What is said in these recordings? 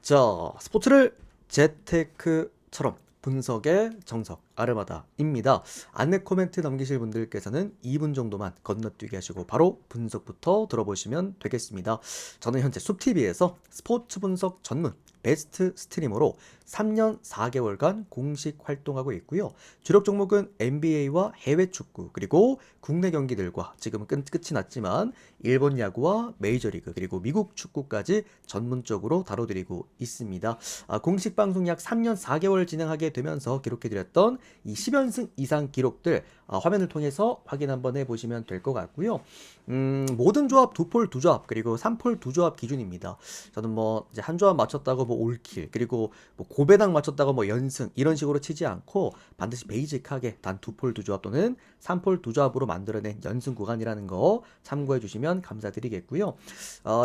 자, 스포츠를 재테크처럼 분석의 정석 아르마다입니다. 안내 코멘트 남기실 분들께서는 2분 정도만 건너뛰게 하시고 바로 분석부터 들어보시면 되겠습니다. 저는 현재 숲TV에서 스포츠 분석 전문 베스트 스트리머로 3년 4개월간 공식 활동하고 있고요. 주력 종목은 NBA와 해외 축구 그리고 국내 경기들과 지금은 끝이 났지만 일본 야구와 메이저리그 그리고 미국 축구까지 전문적으로 다뤄드리고 있습니다. 공식 방송 약 3년 4개월 진행하게 되면서 기록해드렸던 이 10연승 이상 기록들 화면을 통해서 확인 한번 해보시면 될 것 같고요. 모든 조합 2폴 2조합 그리고 3폴 2조합 기준입니다. 저는 뭐 이제 한 조합 맞췄다고 뭐 올킬 그리고 뭐 고배당 맞췄다고 뭐 연승 이런 식으로 치지 않고 반드시 베이직하게 단 2폴 2조합 또는 3폴 2조합으로 만들어낸 연승 구간이라는 거 참고해 주시면 감사드리겠고요.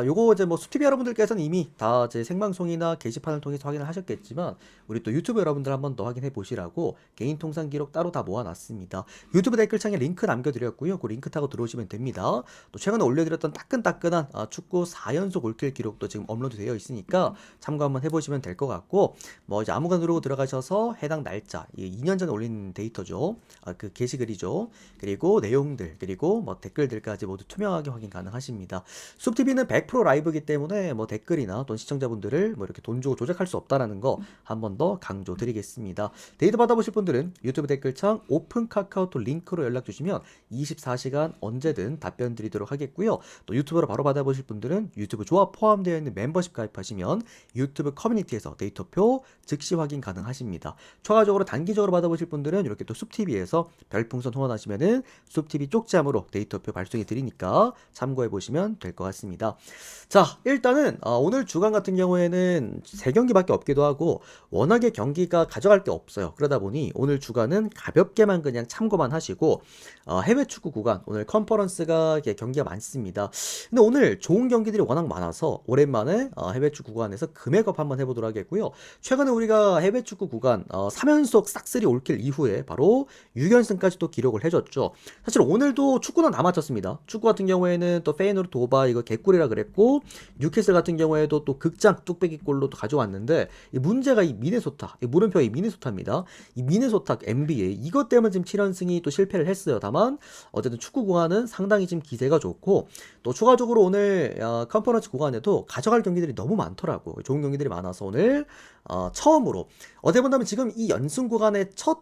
요거 이제 뭐 숲TV 여러분들께서는 이미 다 제 생방송이나 게시판을 통해서 확인을 하셨겠지만 우리 또 유튜브 여러분들 한번 더 확인해 보시라고 개인 통산 기록 따로 다 모아놨습니다. 유튜브 댓글창에 링크 남겨드렸고요. 그 링크 타고 들어오시면 됩니다. 또 최근에 올려드렸던 따끈따끈한 축구 4연속 올킬 기록도 지금 업로드 되어 있으니까 참고 한번 해보시면 될 것 같고 뭐 이제 아무거나 누르고 들어가셔서 해당 날짜 2년 전에 올린 데이터죠. 그 게시글이죠. 그리고 내용들 그리고 뭐 댓글들까지 모두 투명하게 확인 가능하십니다. 숲TV는 100% 라이브이기 때문에 뭐 댓글이나 또 시청자분들을 뭐 이렇게 돈 주고 조작할 수 없다라는 거 한 번 더 강조드리겠습니다. 데이터 받아보실 분들은 유튜브 댓글창 오픈 카카오톡 링크로 연락 주시면 24시간 언제든 답변 드리도록 하겠고요. 또 유튜브로 바로 받아보실 분들은 유튜브 조합 포함되어 있는 멤버십 가입하시면 유튜브 커뮤니티에서 데이터표 즉시 확인 가능하십니다. 추가적으로 단기적으로 받아보실 분들은 이렇게 또 숲TV에서 별풍선 후원하시면은 숲TV 쪽잠으로 데이터표 발송해 드리니까 참고해 보시면 될 것 같습니다. 자, 일단은 오늘 주간 같은 경우에는 3경기밖에 없기도 하고 워낙에 경기가 가져갈 게 없어요. 그러다 보니 오늘 주간은 가볍게만 그냥 참고만 하시고 해외 축구 구간 오늘 컨퍼런스가 경기가 많습니다. 근데 오늘 좋은 경기들이 워낙 많아서 오랜만에 해외 축구 구간에서 금액업 한번 해보도록 하겠고요. 최근에 우리가 해외 축구 구간 3연속 싹쓸이 올킬 이후에 바로 6연승까지 또 기록을 해줬죠. 사실 오늘도 축구는 다 맞췄습니다. 축구 같은 경우에는 또 페이노르트 오바 이거 개꿀이라 그랬고 뉴캐슬 같은 경우에도 또 극장 뚝배기 골로 또 가져왔는데 이 문제가 이 미네소타 이 물음표 이 미네소타입니다. 이 미네소타 NBA 이것 때문에 지금 7연승이 또 실패를 했어요. 다만 어쨌든 축구 구간은 상당히 지금 기세가 좋고 또 추가적으로 오늘 컨퍼런스 구간에도 가져갈 경기들이 너무 많더라고. 좋은 경기들이 많아서 오늘 처음으로 어떻게 본다면 지금 이 연승 구간의 첫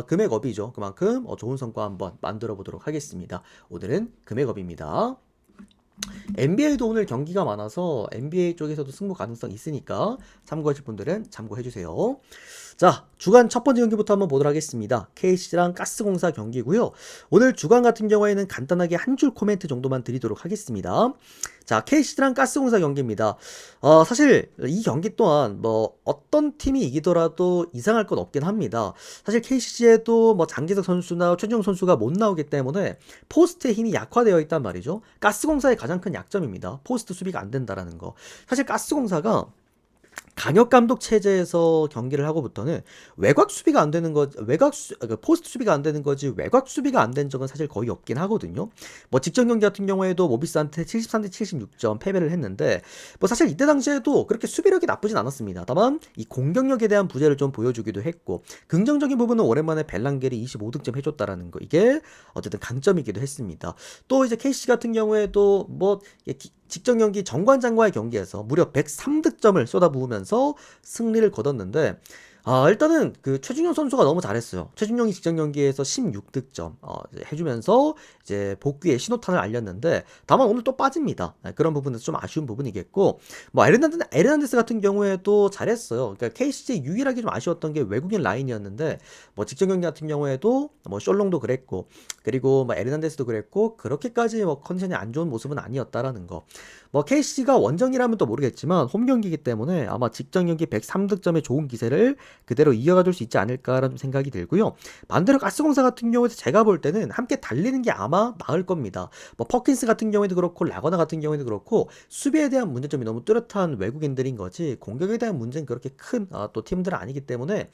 금액업이죠. 그만큼 좋은 성과 한번 만들어 보도록 하겠습니다. 오늘은 금액업입니다. NBA도 오늘 경기가 많아서 NBA 쪽에서도 승부 가능성 있으니까 참고하실 분들은 참고해주세요. 자, 주간 첫 번째 경기부터 한번 보도록 하겠습니다. KC랑 가스공사 경기고요. 오늘 주간 같은 경우에는 간단하게 한 줄 코멘트 정도만 드리도록 하겠습니다. 자, KC랑 가스공사 경기입니다. 사실 이 경기 또한 뭐 어떤 팀이 이기더라도 이상할 건 없긴 합니다. 사실 KC에도 뭐 장기석 선수나 최준용 선수가 못 나오기 때문에 포스트의 힘이 약화되어 있단 말이죠. 가스공사의 가장 큰 약점입니다. 포스트 수비가 안 된다라는 거. 사실 가스공사가 강력 감독 체제에서 경기를 하고부터는 외곽 수비가 안 되는 거, 포스트 수비가 안 되는 거지 외곽 수비가 안 된 적은 사실 거의 없긴 하거든요. 뭐 직전 경기 같은 경우에도 모비스한테 73대 76점 패배를 했는데 뭐 사실 이때 당시에도 그렇게 수비력이 나쁘진 않았습니다. 다만 이 공격력에 대한 부재를 좀 보여주기도 했고 긍정적인 부분은 오랜만에 벨랑겔이 25득점 해줬다라는 거 이게 어쨌든 강점이기도 했습니다. 또 이제 KC 같은 경우에도 뭐 직전 경기 정관장과의 경기에서 무려 103득점을 쏟아부으면서 승리를 거뒀는데 일단은 그 최준용 선수가 너무 잘했어요. 최준용이 직전 경기에서 16득점 해주면서 이제 복귀의 신호탄을 알렸는데 다만 오늘 또 빠집니다. 그런 부분에서 좀 아쉬운 부분이겠고 뭐 에르난데스 같은 경우에도 잘했어요. 그러니까 KCJ 유일하게 좀 아쉬웠던 게 외국인 라인이었는데 뭐 직전 경기 같은 경우에도 뭐 셜롱도 그랬고 그리고 뭐 에르난데스도 그랬고 그렇게까지 뭐 컨디션이 안 좋은 모습은 아니었다라는 거. 뭐 KC가 원정이라면 또 모르겠지만 홈 경기이기 때문에 아마 직전 경기 103득점의 좋은 기세를 그대로 이어가줄 수 있지 않을까라는 생각이 들고요. 반대로 가스공사 같은 경우에도 제가 볼 때는 함께 달리는 게 아마 나을 겁니다. 뭐 퍼킨스 같은 경우에도 그렇고 라거나 같은 경우에도 그렇고 수비에 대한 문제점이 너무 뚜렷한 외국인들인 거지 공격에 대한 문제는 그렇게 큰 또 팀들은 아니기 때문에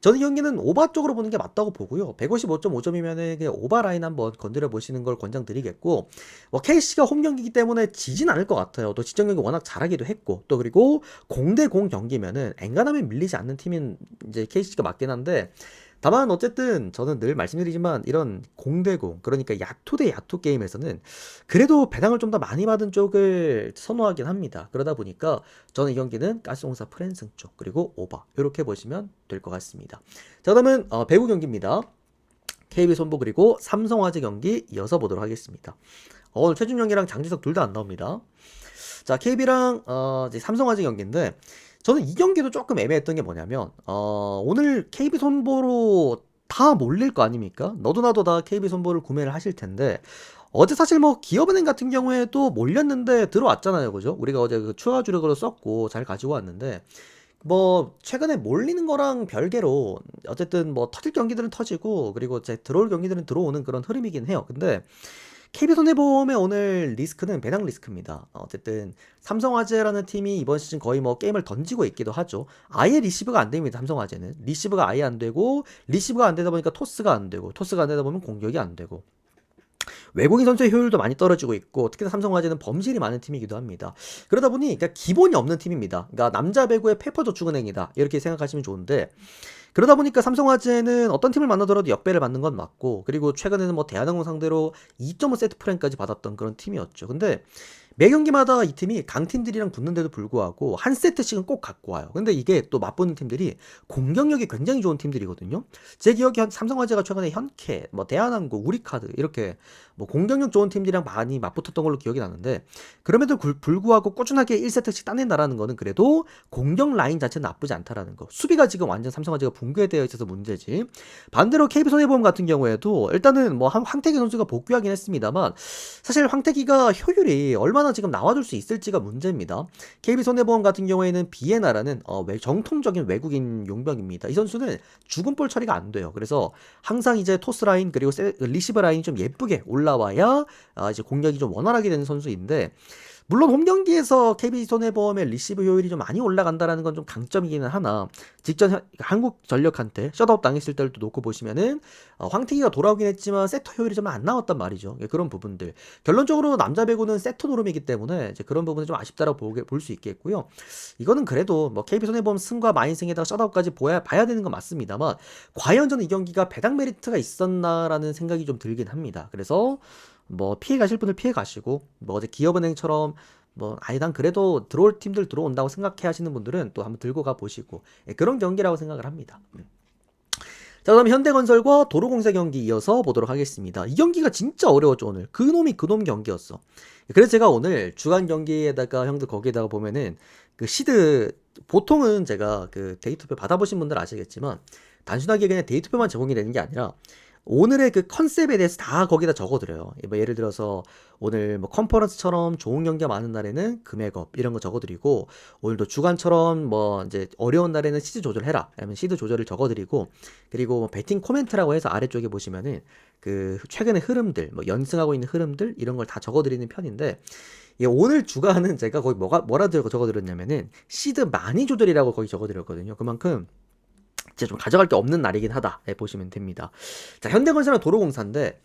저는 이 경기는 오바 쪽으로 보는 게 맞다고 보고요. 155.5점이면은 그냥 오바 라인 한번 건드려 보시는 걸 권장드리겠고, 뭐 KC가 홈 경기이기 때문에 지진 않을 것 같아요. 또 직전 경기 워낙 잘하기도 했고, 또 그리고 0대0 경기면은 엔간하면 밀리지 않는 팀인 이제 KC가 맞긴 한데, 다만 어쨌든 저는 늘 말씀드리지만 이런 0대0 그러니까 야투 대 야투 게임에서는 그래도 배당을 좀 더 많이 받은 쪽을 선호하긴 합니다. 그러다 보니까 저는 이 경기는 가스공사 프랜승 쪽 그리고 오버 이렇게 보시면 될 것 같습니다. 자, 그러면 배구 경기입니다. KB 손보 그리고 삼성화재 경기 이어서 보도록 하겠습니다. 오늘 최준영이랑 장지석 둘 다 안 나옵니다. 자, KB랑 이제 삼성화재 경기인데 저는 이 경기도 조금 애매했던 게 뭐냐면 오늘 KB 손보로 다 몰릴 거 아닙니까? 너도 나도 다 KB 손보를 구매를 하실 텐데 어제 사실 뭐 기업은행 같은 경우에도 몰렸는데 들어왔잖아요, 그죠? 우리가 어제 그 추가 주력으로 썼고 잘 가지고 왔는데 뭐 최근에 몰리는 거랑 별개로 어쨌든 뭐 터질 경기들은 터지고 그리고 이제 들어올 경기들은 들어오는 그런 흐름이긴 해요. 근데 KB손해보험의 오늘 리스크는 배당 리스크입니다. 어쨌든 삼성화재라는 팀이 이번 시즌 거의 뭐 게임을 던지고 있기도 하죠. 아예 리시브가 안 됩니다. 삼성화재는 리시브가 아예 안 되고 리시브가 안 되다 보니까 토스가 안 되고 토스가 안 되다 보면 공격이 안 되고 외국인 선수의 효율도 많이 떨어지고 있고 특히나 삼성화재는 범실이 많은 팀이기도 합니다. 그러다 보니 그러니까 기본이 없는 팀입니다. 그러니까 남자 배구의 페퍼저축은행이다 이렇게 생각하시면 좋은데 그러다 보니까 삼성화재는 어떤 팀을 만나더라도 역배를 맞는 건 맞고 그리고 최근에는 뭐 대한항공 상대로 2.5 세트 프랭까지 받았던 그런 팀이었죠. 근데 매 경기마다 이 팀이 강팀들이랑 붙는데도 불구하고 한 세트씩은 꼭 갖고 와요. 근데 이게 또 맞붙는 팀들이 공격력이 굉장히 좋은 팀들이거든요. 제 기억에 삼성화재가 최근에 현캐, 뭐 대한항공, 우리카드 이렇게 뭐 공격력 좋은 팀들이랑 많이 맞붙었던 걸로 기억이 나는데 그럼에도 불구하고 꾸준하게 1세트씩 따낸다라는 거는 그래도 공격 라인 자체는 나쁘지 않다라는 거. 수비가 지금 완전 삼성화재가 붕괴되어 있어서 문제지. 반대로 KB손해보험 같은 경우에도 일단은 뭐 황태기 선수가 복귀하긴 했습니다만 사실 황태기가 효율이 얼마나 지금 나와줄 수 있을지가 문제입니다. KB손해보험 같은 경우에는 비에나라는 정통적인 외국인 용병입니다. 이 선수는 죽은 볼 처리가 안 돼요. 그래서 항상 이제 토스 라인 그리고 리시브 라인이 좀 예쁘게 올라와야 이제 공격이 좀 원활하게 되는 선수인데 물론 홈 경기에서 KB손해보험의 리시브 효율이 좀 많이 올라간다라는 건 좀 강점이기는 하나 직전 한국전력한테 셧아웃 당했을 때를 또 놓고 보시면은 황태기가 돌아오긴 했지만 세터 효율이 좀 안 나왔단 말이죠. 그런 부분들 결론적으로 남자 배구는 세터 노름이기 때문에 이제 그런 부분이 좀 아쉽다라고 볼 수 있겠고요. 이거는 그래도 뭐 KB손해보험 승과 마인승에다가 셧아웃까지 봐야 되는 건 맞습니다만 과연 저는 이 경기가 배당 메리트가 있었나라는 생각이 좀 들긴 합니다. 그래서 뭐 피해 가실 분들 피해 가시고 뭐 어제 기업은행처럼 뭐 아니 난 그래도 들어올 팀들 들어온다고 생각해 하시는 분들은 또 한번 들고 가 보시고 그런 경기라고 생각을 합니다. 자, 그럼 현대건설과 도로공사 경기 이어서 보도록 하겠습니다. 이 경기가 진짜 어려웠죠. 오늘 그놈이 그놈 경기였어. 그래서 제가 오늘 주간 경기에다가 형들 거기에다가 보면은 그 시드 보통은 제가 그 데이터표 받아보신 분들 아시겠지만 단순하게 그냥 데이터표만 제공이 되는 게 아니라 오늘의 그 컨셉에 대해서 다 거기다 적어드려요. 뭐 예를 들어서 오늘 뭐 컨퍼런스처럼 좋은 경기가 많은 날에는 금액업 이런 거 적어드리고 오늘도 주간처럼 뭐 이제 어려운 날에는 시드 조절해라. 아니면 시드 조절을 적어드리고 그리고 뭐 배팅 코멘트라고 해서 아래쪽에 보시면은 그 최근의 흐름들 뭐 연승하고 있는 흐름들 이런 걸 다 적어드리는 편인데 오늘 주간은 제가 거의 뭐라 적어드렸냐면은 시드 많이 조절이라고 거기 적어드렸거든요. 그만큼 이제 좀 가져갈 게 없는 날이긴 하다 보시면 됩니다. 자, 현대건설은 도로공사인데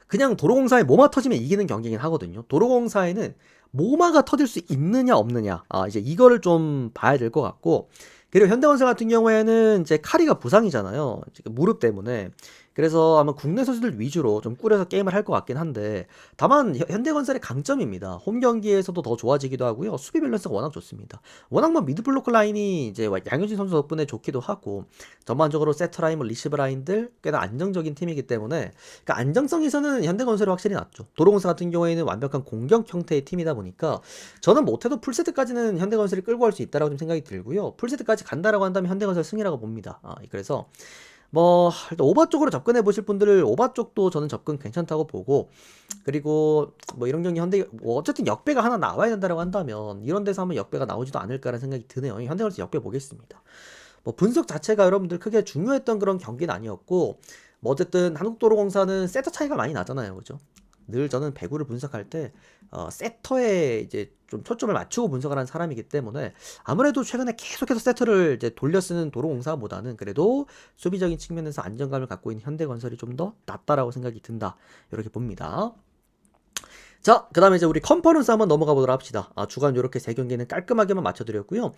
그냥 도로공사에 뭐마 터지면 이기는 경기긴 하거든요. 도로공사에는 뭐마가 터질 수 있느냐 없느냐 이제 이거를 좀 봐야 될 것 같고 그리고 현대건설 같은 경우에는 이제 카리가 부상이잖아요. 무릎 때문에. 그래서 아마 국내 선수들 위주로 좀 꾸려서 게임을 할 것 같긴 한데 다만 현대건설의 강점입니다. 홈 경기에서도 더 좋아지기도 하고요. 수비 밸런스가 워낙 좋습니다. 워낙 뭐 미드블로커 라인이 이제 양효진 선수 덕분에 좋기도 하고 전반적으로 세터 라인, 뭐 리시브 라인들 꽤나 안정적인 팀이기 때문에 그러니까 안정성에서는 현대건설이 확실히 낫죠. 도로공사 같은 경우에는 완벽한 공격 형태의 팀이다 보니까 저는 못해도 풀세트까지는 현대건설이 끌고 갈 수 있다라고 좀 생각이 들고요. 풀세트까지 간다라고 한다면 현대건설 승이라고 봅니다. 그래서 뭐 일단 오바 쪽으로 접근해 보실 분들 오바 쪽도 저는 접근 괜찮다고 보고, 그리고 뭐 이런 경기 현대 뭐 어쨌든 역배가 하나 나와야 된다고 한다면 이런 데서 하면 역배가 나오지도 않을까라는 생각이 드네요. 현대건설 역배 보겠습니다. 뭐 분석 자체가 여러분들 크게 중요했던 그런 경기는 아니었고, 뭐 어쨌든 한국도로공사는 세터 차이가 많이 나잖아요, 그죠? 늘 저는 배구를 분석할 때 세터에 이제 좀 초점을 맞추고 분석을 하는 사람이기 때문에 아무래도 최근에 계속해서 세터를 이제 돌려 쓰는 도로공사보다는 그래도 수비적인 측면에서 안정감을 갖고 있는 현대건설이 좀 더 낫다라고 생각이 든다, 이렇게 봅니다. 자, 그 다음에 이제 우리 컨퍼런스 한번 넘어가 보도록 합시다. 주간 이렇게 세 경기는 깔끔하게만 맞춰드렸고요.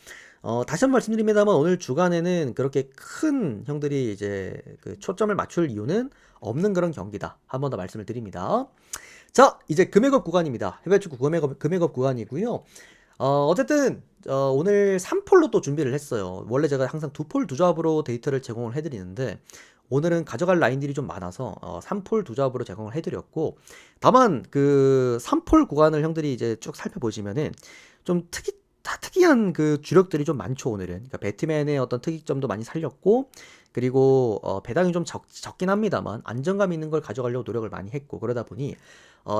다시 한번 말씀드립니다만 오늘 주간에는 그렇게 큰 형들이 이제 그 초점을 맞출 이유는 없는 그런 경기다, 한 번 더 말씀을 드립니다. 자, 이제 금액업 구간입니다. 해외 축구 금액업 구간이고요. 어쨌든 오늘 3폴로 또 준비를 했어요. 원래 제가 항상 2폴 2조합으로 데이터를 제공을 해드리는데 오늘은 가져갈 라인들이 좀 많아서 3폴 2조합으로 제공을 해드렸고, 다만 그 3폴 구간을 형들이 이제 쭉 살펴보시면은 좀 특이한 그 주력들이 좀 많죠, 오늘은. 그러니까 배트맨의 어떤 특이점도 많이 살렸고, 그리고 배당이 좀 적긴 합니다만 안정감 있는 걸 가져가려고 노력을 많이 했고, 그러다 보니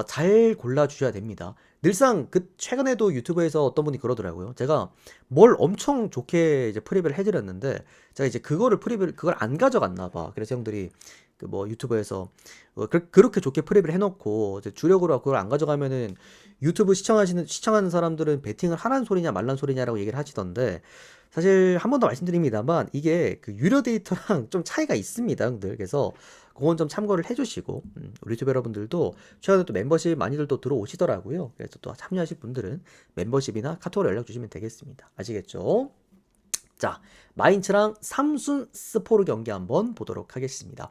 잘 골라주셔야 됩니다. 늘상 그 최근에도 유튜브에서 어떤 분이 그러더라고요. 제가 뭘 엄청 좋게 이제 프리뷰를 해드렸는데 제가 이제 그걸 안 가져갔나 봐. 그래서 형들이 그 뭐 유튜브에서 그렇게 좋게 프리뷰를 해놓고 이제 주력으로 그걸 안 가져가면은 유튜브 시청하는 사람들은 베팅을 하란 소리냐 말란 소리냐라고 얘기를 하시던데, 사실 한 번 더 말씀드립니다만 이게 그 유료 데이터랑 좀 차이가 있습니다, 형들. 그래서 그건 좀 참고를 해주시고, 우리 유튜브 여러분들도 최근에 또 멤버십 많이들 또 들어오시더라고요. 그래서 또 참여하실 분들은 멤버십이나 카톡으로 연락 주시면 되겠습니다. 아시겠죠? 자, 마인츠랑 삼순 스포르 경기 한번 보도록 하겠습니다.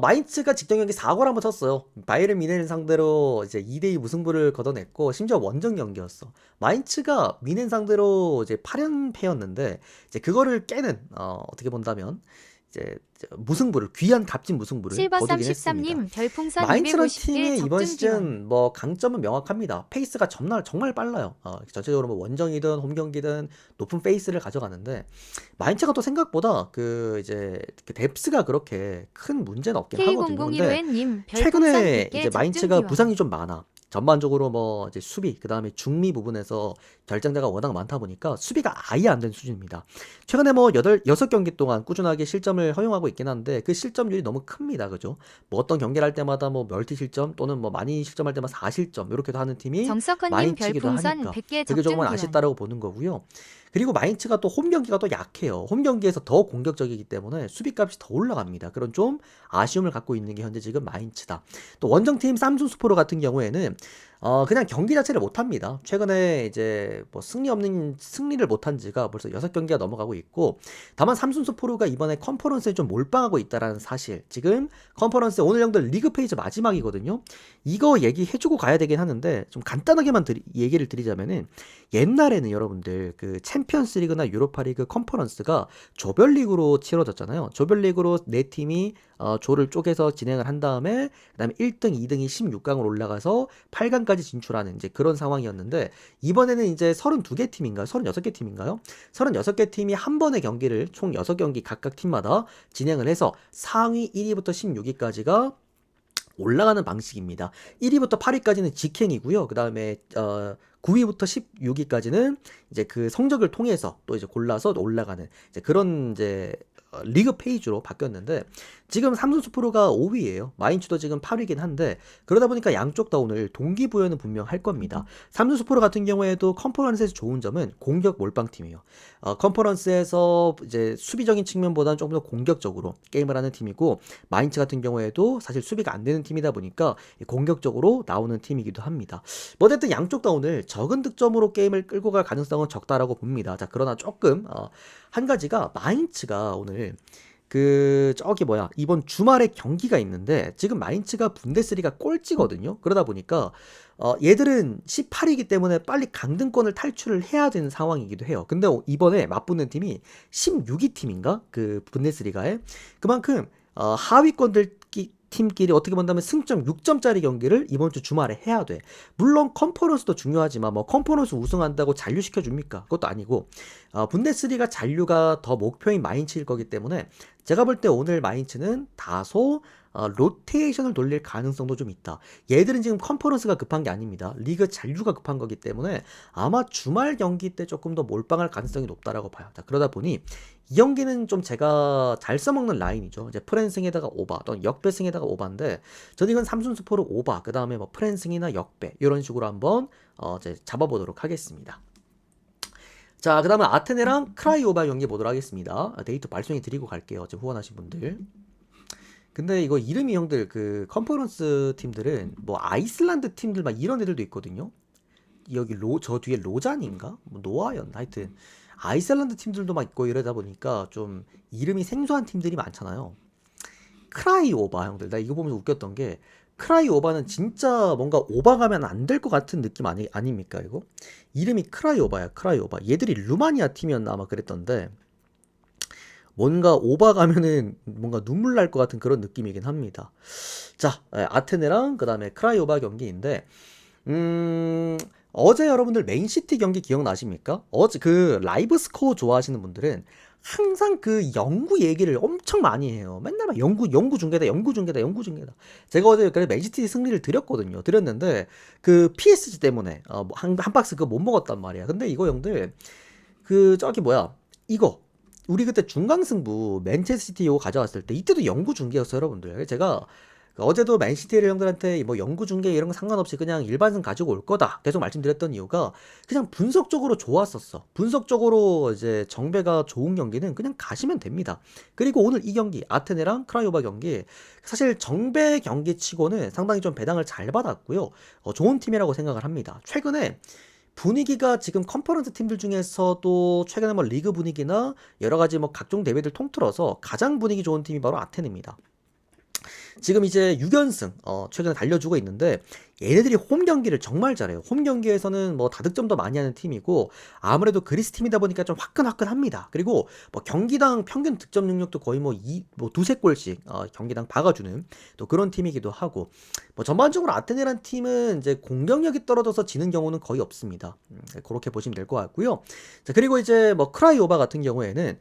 마인츠가 직전 경기 4골 한번 쳤어요. 바이에른 미넨 상대로 이제 2대2 무승부를 거둬냈고, 심지어 원정 경기였어. 마인츠가 미넨 상대로 이제 8연패였는데, 이제 그거를 깨는, 어떻게 본다면, 이제 무승부를, 귀한 값진 무승부를 거두긴 했습니다. 실버33님 별풍선 마인츠라는 250개 팀의 이번 적중 지원. 시즌 뭐 강점은 명확합니다. 페이스가 정말 빨라요. 전체적으로 뭐 원정이든 홈 경기든 높은 페이스를 가져가는데, 마인츠가 또 생각보다 그 이제 그 뎁스가 그렇게 큰 문제는 없긴 하거든요. 근데 K0015님 최근에 별풍선 100개 이제 적중 마인츠가 지원. 부상이 좀 많아. 전반적으로 뭐 이제 수비, 그 다음에 중미 부분에서 결장자가 워낙 많다 보니까 수비가 아예 안 된 수준입니다. 최근에 뭐 6경기 동안 꾸준하게 실점을 허용하고 있긴 한데 그 실점률이 너무 큽니다. 그죠? 뭐 어떤 경기를 할 때마다 뭐 멀티 실점 또는 뭐 많이 실점할 때마다 4실점 이렇게도 하는 팀이 정석헌님 마인츠기도 별풍선 하니까 100개 그게 조금은 적중 지원. 아쉽다라고 보는 거고요. 그리고 마인츠가 또 홈 경기가 또 약해요. 홈 경기에서 더 공격적이기 때문에 수비값이 더 올라갑니다. 그런 좀 아쉬움을 갖고 있는 게 현재 지금 마인츠다. 또 원정팀 삼순스포르 같은 경우에는 그냥 경기 자체를 못합니다. 최근에 이제 뭐 승리를 못한 지가 벌써 6경기가 넘어가고 있고, 다만 삼순스포르가 이번에 컨퍼런스에 좀 몰빵하고 있다라는 사실. 지금 컨퍼런스 오늘 형들 리그 페이지 마지막이거든요. 이거 얘기해주고 가야 되긴 하는데 좀 간단하게만 얘기를 드리자면은, 옛날에는 여러분들 그 챔피언스 리그나 유로파 리그 컨퍼런스가 조별리그로 치러졌잖아요. 조별리그로 네 팀이 조를 쪼개서 진행을 한 다음에 그다음에 1등, 2등이 16강으로 올라가서 8강까지 진출하는 이제 그런 상황이었는데, 이번에는 이제 32개 팀인가요? 36개 팀인가요? 36개 팀이 한 번의 경기를 총 6경기 각각 팀마다 진행을 해서 상위 1위부터 16위까지가 올라가는 방식입니다. 1위부터 8위까지는 직행이고요. 그 다음에 9위부터 16위까지는 이제 그 성적을 통해서 또 이제 골라서 올라가는 이제 그런 이제 리그 페이지로 바뀌었는데, 지금 삼성스포르가 5위예요. 마인츠도 지금 8위긴 한데, 그러다 보니까 양쪽 다 오늘 동기부여는 분명 할 겁니다. 삼성스포르 같은 경우에도 컨퍼런스에서 좋은 점은 공격 몰빵팀이에요. 컨퍼런스에서 이제 수비적인 측면보다는 조금 더 공격적으로 게임을 하는 팀이고, 마인츠 같은 경우에도 사실 수비가 안 되는 팀이다 보니까 공격적으로 나오는 팀이기도 합니다. 뭐 어쨌든 양쪽 다 오늘 적은 득점으로 게임을 끌고 갈 가능성은 적다라고 봅니다. 자, 그러나 조금 한 가지가 마인츠가 오늘 이번 주말에 경기가 있는데, 지금 마인츠가 분데스리가 꼴찌거든요. 그러다 보니까 얘들은 18위이기 때문에 빨리 강등권을 탈출을 해야 되는 상황이기도 해요. 근데 이번에 맞붙는 팀이 16위 팀인가? 그 분데스리가에. 그만큼 하위권들 팀끼리 어떻게 본다면 승점 6점짜리 경기를 이번 주 주말에 해야 돼. 물론 컨퍼런스도 중요하지만 뭐 컨퍼런스 우승한다고 잔류시켜 줍니까? 그것도 아니고 분데스리가 잔류가 더 목표인 마인츠일 거기 때문에 제가 볼 때 오늘 마인츠는 다소 로테이션을 돌릴 가능성도 좀 있다. 얘들은 지금 컨퍼런스가 급한 게 아닙니다. 리그 잔류가 급한 거기 때문에 아마 주말 경기 때 조금 더 몰빵할 가능성이 높다라고 봐요. 자, 그러다 보니 이 경기는 좀 제가 잘 써먹는 라인이죠. 이제 프랜승에다가 오바 또는 역배승에다가 오바인데 저는 이건 삼순수포로 오바 그 다음에 뭐 프랜승이나 역배 이런 식으로 한번 이제 잡아보도록 하겠습니다. 자, 그 다음에 아테네랑 크라이오바 경기 보도록 하겠습니다. 데이터 발송해 드리고 갈게요. 지금 후원하신 분들. 근데 이거 이름이 형들 그 컨퍼런스 팀들은 뭐 아이슬란드 팀들 막 이런 애들도 있거든요. 여기 저 뒤에 로잔인가? 뭐 노아였나? 하여튼 아이슬란드 팀들도 막 있고 이러다 보니까 좀 이름이 생소한 팀들이 많잖아요. 크라이오바 형들. 나 이거 보면서 웃겼던 게 크라이오바는 진짜 뭔가 오바가면 안 될 것 같은 느낌 아닙니까 이거? 이름이 크라이오바야. 크라이오바. 얘들이 루마니아 팀이었나 아마 그랬던데 뭔가 오바 가면은 뭔가 눈물 날 것 같은 그런 느낌이긴 합니다. 자, 아테네랑 그 다음에 크라이오바 경기인데 어제 여러분들 맨시티 경기 기억나십니까? 어제 그 라이브 스코어 좋아하시는 분들은 항상 그 영구 얘기를 엄청 많이 해요. 맨날 막 영구 중계다. 제가 어제 그래 맨시티 승리를 드렸는데 그 PSG 때문에 한 박스 그거 못 먹었단 말이야. 근데 이거 형들 그 저기 뭐야 이거 우리 그때 중강승부 맨체스터 시티 가져왔을 때 이때도 영구 중계였어요, 여러분들. 제가 어제도 맨시티를 형들한테 뭐 영구 중계 이런 거 상관없이 그냥 일반승 가지고 올 거다 계속 말씀드렸던 이유가 그냥 분석적으로 좋았었어. 분석적으로 이제 정배가 좋은 경기는 그냥 가시면 됩니다. 그리고 오늘 이 경기 아테네랑 크라이오바 경기 사실 정배 경기 치고는 상당히 좀 배당을 잘 받았고요. 좋은 팀이라고 생각을 합니다. 최근에 분위기가 지금 컨퍼런스 팀들 중에서도 최근에 뭐 리그 분위기나 여러 가지 뭐 각종 대회들 통틀어서 가장 분위기 좋은 팀이 바로 아테네입니다. 지금 이제 6연승 최근에 달려주고 있는데 얘네들이 홈 경기를 정말 잘해요. 홈 경기에서는 뭐 다득점도 많이 하는 팀이고 아무래도 그리스 팀이다 보니까 좀 화끈화끈합니다. 그리고 뭐 경기당 평균 득점 능력도 거의 뭐 두세 골씩 경기당 박아주는 또 그런 팀이기도 하고 뭐 전반적으로 아테네란 팀은 이제 공격력이 떨어져서 지는 경우는 거의 없습니다. 그렇게 보시면 될 것 같고요. 자, 그리고 이제 뭐 크라이오바 같은 경우에는